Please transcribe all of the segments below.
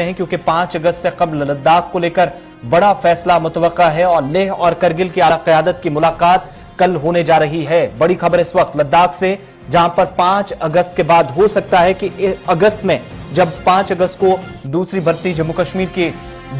हैं क्योंकि 5 अगस्त से कबल लद्दाख को लेकर बड़ा फैसला मुतवक्का है और लेह और करगिल की आला क़यादत की मुलाकात कल होने जा रही है। बड़ी खबर इस वक्त लद्दाख से, जहां पर 5 अगस्त के बाद हो सकता है कि अगस्त में जब 5 अगस्त को दूसरी बरसी जम्मू कश्मीर के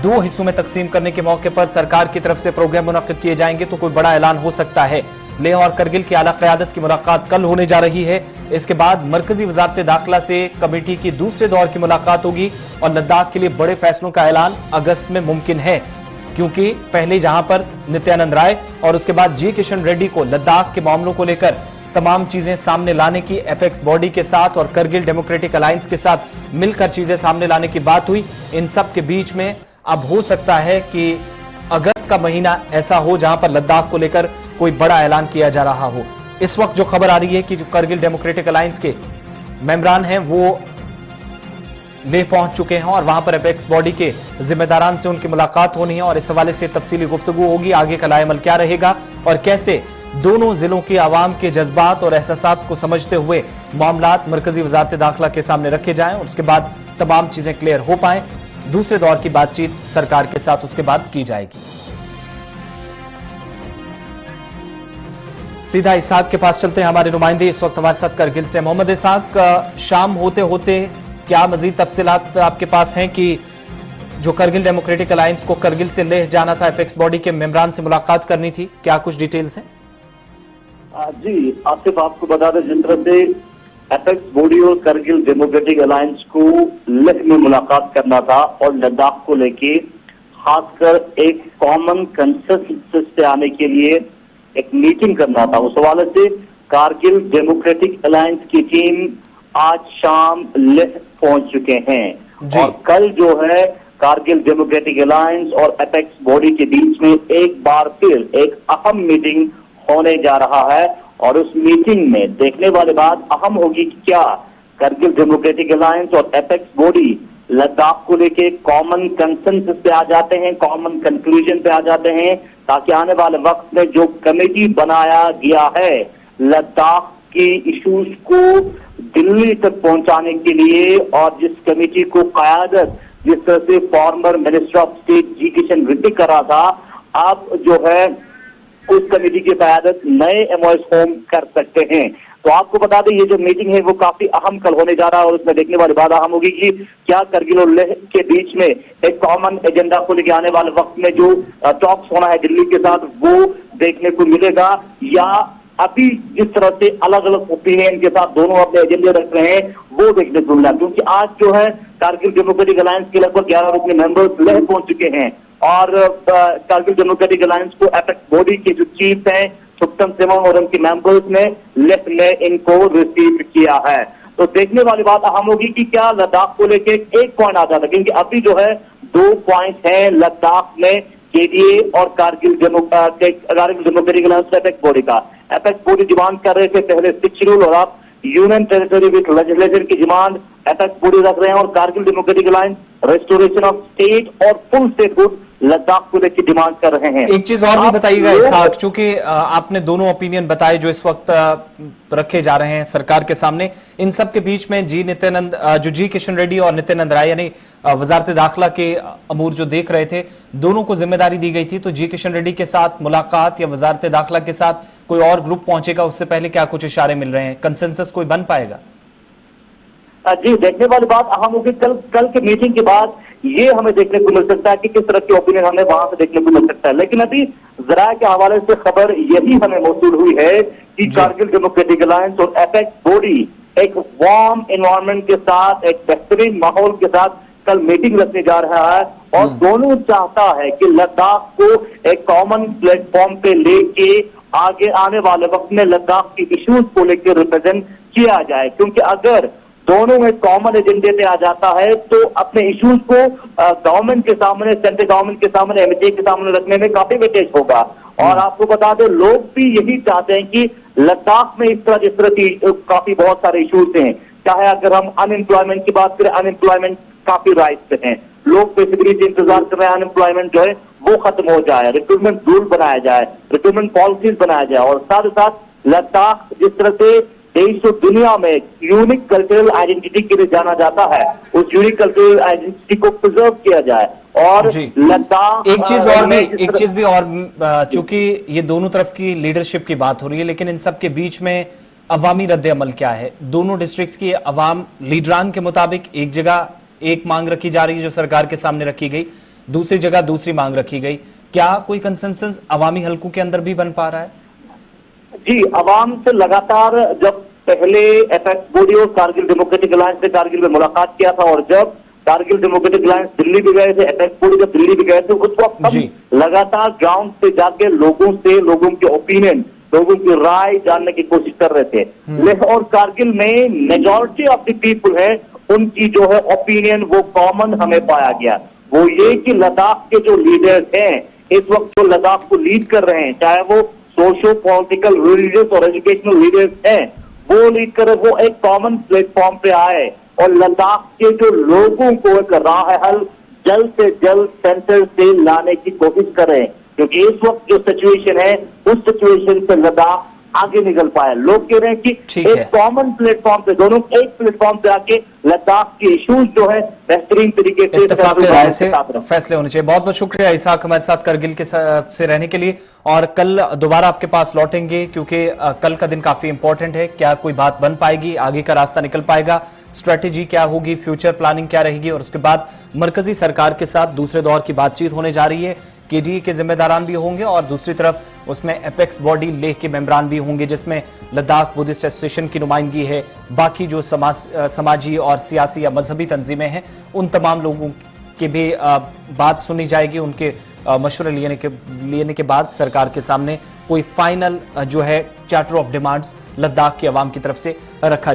2 हिस्सों में तकसीम करने के मौके पर सरकार की तरफ से प्रोग्राम मुनक्किद किए जाएंगे तो कोई बड़ा ऐलान हो सकता है। लेह और करगिल की आला क़यादत की मुलाकात कल होने जा रही है। इसके बाद मरकजी वज़ारत दाखिला से कमेटी की दूसरे दौर की मुलाकात होगी और लद्दाख के लिए बड़े फैसलों का ऐलान अगस्त में मुमकिन है, क्योंकि पहले जहां पर नित्यानंद राय और उसके बाद जी किशन रेड्डी को लद्दाख के मामलों को लेकर तमाम चीजें सामने लाने की एपेक्स बॉडी के साथ और करगिल डेमोक्रेटिक अलायंस के साथ मिलकर चीजें सामने लाने की बात हुई। इन सब के बीच में अब हो सकता है कि अगस्त का महीना ऐसा हो जहां पर लद्दाख को लेकर कोई बड़ा ऐलान किया जा रहा हो। इस वक्त जो खबर आ रही है कि जो करगिल डेमोक्रेटिक अलायंस के मेंबरान हैं वो लेह पहुंच चुके हैं और वहां पर एपेक्स बॉडी के जिम्मेदारान से उनकी मुलाकात होनी है और इस हवाले से तफसीली गुफ्तगू होगी। आगे का लाएमल क्या रहेगा और कैसे दोनों जिलों के आवाम के जज्बात और एहसासात को समझते हुए मामलात मरकजी वजारत दाखिला के सामने रखे जाएं और उसके बाद तमाम चीजें क्लियर हो पाएं। दूसरे दौर की बातचीत सरकार के साथ उसके बाद की जाएगी। सीधा इसहाक के पास चलते हैं, हमारे नुमाइंदे इस वक्त हमारे साथ करगिल से। मोहम्मद इसहाक, शाम होते होते क्या मजीद तफसीलात आपके पास हैं कि जो करगिल डेमोक्रेटिक अलायंस को करगिल से लेह जाना था, एपेक्स बॉडी के मेंबरान से मुलाकात करनी थी, क्या कुछ डिटेल्स हैं? जी आसिफ, आपको बता दें जिस तरह से एपेक्स बॉडी और करगिल डेमोक्रेटिक अलायंस को लेह में मुलाकात करना था और लद्दाख को लेके खासकर एक कॉमन कंसेंसस पे आने के लिए एक मीटिंग करना था, उस हवाले से कारगिल डेमोक्रेटिक अलायंस की टीम आज शाम लेह पहुंच चुके हैं और कल जो है कारगिल डेमोक्रेटिक अलायंस और एपेक्स बॉडी के बीच में एक बार फिर एक अहम मीटिंग होने जा रहा है और उस मीटिंग में देखने वाली बात अहम होगी कि क्या करगिल डेमोक्रेटिक अलायंस और एपेक्स बॉडी लद्दाख को लेके कॉमन कंसेंसस पे आ जाते हैं, कॉमन कंक्लूजन पे आ जाते हैं, ताकि आने वाले वक्त में जो कमेटी बनाया गया है लद्दाख की इश्यूज को दिल्ली तक पहुंचाने के लिए और जिस कमेटी को क़यादत जिस तरह से फॉर्मर मिनिस्टर ऑफ स्टेट जी किशन रेड्डी कर रहा था, अब जो है उस कमेटी की क़यादत नए एमओएस होम कर सकते हैं। तो आपको बता दें ये जो मीटिंग है वो काफी अहम कल होने जा रहा है और उसमें देखने वाली बात अहम होगी कि क्या करगिल और लेह के बीच में एक कॉमन एजेंडा को लेकर आने वाले वक्त में जो टॉक्स होना है दिल्ली के साथ वो देखने को मिलेगा, या अभी जिस तरह से अलग अलग ओपिनियन के साथ दोनों अपने एजेंडे रख रहे हैं वो देखने को मिला। क्योंकि आज जो है कारगिल डेमोक्रेटिक अलायंस के लगभग 11 रुकनी मेंबर्स लेह पहुंच चुके हैं और कारगिल डेमोक्रेटिक अलायंस को एपेक्स बॉडी के जो चीफ हैं सुप्तम सिमोन और उनके मेंबर्स ने लेह में इनको रिसीव किया है। तो देखने वाली बात अहम होगी कि क्या लद्दाख को लेके एक पॉइंट आ जाता है, क्योंकि अभी जो है 2 पॉइंट है लद्दाख में केडीए और Kargil democratic alliance apex body का। एपेक्स बॉडी डिमांड कर रहे थे पहले 6 शेड्यूल और आप यूनियन टेरिटरी विद लेजिस्लेचर की डिमांड एपेक्स बॉडी रख रहे हैं और Kargil democratic alliance restoration of state और फुल स्टेटहुड लद्दाख को लेकर डिमांड कर रहे हैं। एक चीज और भी बताइएगा इसहाक, चूंकि आपने दोनों ओपिनियन बताए जो इस वक्त रखे जा रहे हैं सरकार के सामने, इन सब के बीच में जो जी किशन रेड्डी और नित्यानंद राय यानी वजारत दाखिला के अमूर जो देख रहे थे, दोनों को जिम्मेदारी दी गई थी, तो जी किशन रेड्डी के साथ मुलाकात या वजारत दाखिला के साथ कोई और ग्रुप पहुंचेगा, उससे पहले क्या कुछ इशारे मिल रहे हैं, कंसेंसस कोई बन पाएगा? जी देखने वाली बात अहम होगी कल के मीटिंग के बाद ये हमें देखने को मिल सकता है कि किस तरह की ओपिनियन हमें वहां से देखने को मिल सकता है। लेकिन अभी जरा के हवाले से खबर यही हमें मौसूल हुई है कि कारगिल डेमोक्रेटिक अलायंस और एपेक्स बॉडी एक वार्म एनवायरनमेंट के साथ, एक बेहतरीन माहौल के साथ कल मीटिंग रखने जा रहा है और दोनों चाहता है कि लद्दाख को एक कॉमन प्लेटफॉर्म पे लेके आगे आने वाले वक्त में लद्दाख की इश्यूज को लेकर रिप्रेजेंट किया जाए, क्योंकि अगर दोनों में कॉमन एजेंडे पे आ जाता है तो अपने इश्यूज को गवर्नमेंट के सामने, सेंट्रल गवर्नमेंट के सामने, एमएचए के सामने रखने में काफी वेटेज होगा। और आपको बता दें लोग भी यही चाहते हैं कि लद्दाख में जिस तरह की काफी बहुत सारे इश्यूज हैं, चाहे अगर हम अनएम्प्लॉयमेंट की बात करें, अनएम्प्लॉयमेंट काफी राइज पे हैं, लोग बेसिकली इंतजार कर रहे हैं अनएम्प्लॉयमेंट जो है वो खत्म हो जाए, रिक्रूटमेंट रूल बनाया जाए, रिक्रूटमेंट पॉलिसीज बनाया जाए और साथ ही साथ लद्दाख जिस तरह से देश और दुनिया में यूनिक कल्चरल आइडेंटिटी के लिए जाना जाता है, उस यूनिक कल्चरल आइडेंटिटी को प्रिजर्व किया जाए। और लद्दाख एक चीज भी और चूंकि ये दोनों तरफ की लीडरशिप की बात हो रही है, लेकिन इन सब के बीच में अवामी रद्द अमल क्या है? दोनों डिस्ट्रिक्ट्स की अवाम लीडरान के मुताबिक एक जगह एक मांग रखी जा रही है जो सरकार के सामने रखी गई, दूसरी जगह दूसरी मांग रखी गई। क्या कोई कंसेंसस अवामी हलकों के अंदर भी बन पा रहा है? जी, अवाम से लगातार जब पहले एपेक्स बॉडी और कारगिल डेमोक्रेटिक अलायंस ने कारगिल में मुलाकात किया था, और जब कारगिल डेमोक्रेटिक अलायंस दिल्ली भी गए थे, एपेक्स बॉडी जब दिल्ली भी गए थे, उस वक्त हम लगातार ग्राउंड पे जाके लोगों के ओपिनियन, लोगों की राय जानने की कोशिश कर रहे थे। लेह और कारगिल में मेजॉरिटी ऑफ द पीपल है, उनकी जो है ओपिनियन वो कॉमन हमें पाया गया। वो ये कि लद्दाख के जो लीडर्स हैं इस वक्त, जो लद्दाख को लीड कर रहे हैं, चाहे वो सोशो पॉलिटिकल, रिलीजियस और एजुकेशनल लीडर्स हैं, वो लीड कर, वो एक कॉमन प्लेटफॉर्म पे आए और लद्दाख के जो लोगों को एक राह हल जल्द से जल्द सेंटर से लाने की कोशिश करें, क्योंकि इस वक्त जो सिचुएशन है उस सिचुएशन से लद्दाख आगे निकल पाए। लोग कह रहे हैं कि एक कॉमन प्लेटफॉर्म पे, दोनों एक प्लेटफॉर्म पे आके लद्दाख के इश्यूज जो है बेहतरीन तरीके से इत्तेफाक की राय से फैसले होने चाहिए। बहुत बहुत शुक्रिया इसहाक हमारे साथ करगिल के से रहने के लिए, और कल दोबारा आपके पास लौटेंगे क्योंकि कल का दिन काफी इंपॉर्टेंट है। क्या कोई बात बन पाएगी, आगे का रास्ता निकल पाएगा, स्ट्रेटेजी क्या होगी, फ्यूचर प्लानिंग क्या रहेगी, और उसके बाद मरकजी सरकार के साथ दूसरे दौर की बातचीत होने जा रही है। केडीए के जिम्मेदारान भी होंगे और दूसरी तरफ उसमें एपेक्स बॉडी लेह के मेंबरान भी होंगे, जिसमें लद्दाख बुद्धिस्ट एसोसिएशन की नुमाइंदगी है, बाकी जो समाजी और सियासी या मजहबी तंजीमें हैं उन तमाम लोगों की भी बात सुनी जाएगी। उनके मशवरे लेने के बाद सरकार के सामने कोई फाइनल जो है चार्टर ऑफ डिमांड्स लद्दाख की आवाम की तरफ से रखा